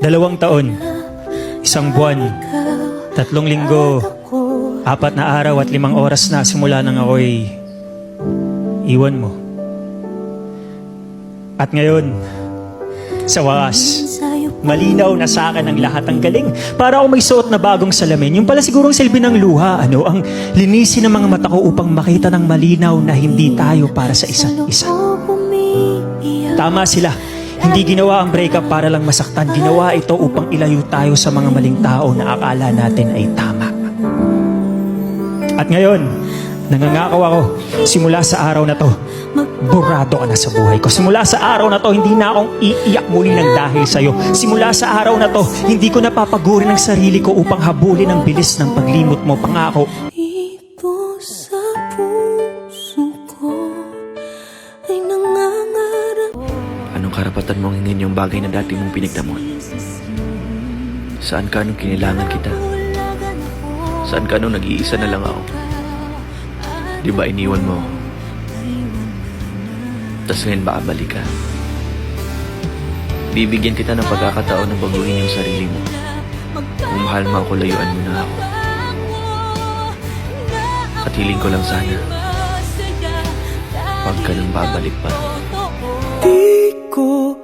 2 taon, 1 buwan, 3 linggo, 4 na araw at 5 oras na simula nang ako'y iwan mo. At ngayon, sa wakas, malinaw na sa akin ang lahat. Ang galing. Para ako may suot na bagong salamin. Yung pala sigurong silbi ng luha. Ang linisin ng mga mata ko upang makita ng malinaw na hindi tayo para sa isa't isa. Tama sila. Hindi ginawa ang breakup para lang masaktan. Ginawa ito upang ilayo tayo sa mga maling tao na akala natin ay tama. At ngayon, nangangako ako, simula sa araw na to, burado ka na sa buhay ko. Simula sa araw na to, hindi na akong iiyak muli ng dahil sa'yo. Simula sa araw na to, hindi ko napapagurin ang sarili ko upang habulin ang bilis ng paglimot mo. Pangako. Ito sa puso ko ay nangangarap. Anong karapatan mong hingin yung bagay na dati mong pinagdamot? Saan ka nung kinilangan kita? Saan ka nung nag-iisa na lang ako? Di ba iniwan mo ako? Tapos ngayon baka balik ka. Bibigyan kita ng pagkakataon na baguhin yung sarili mo. Kung mahal mo ako, layuan mo na ako. At hiling ko lang sana, huwag ka nang babalik pa. Di ko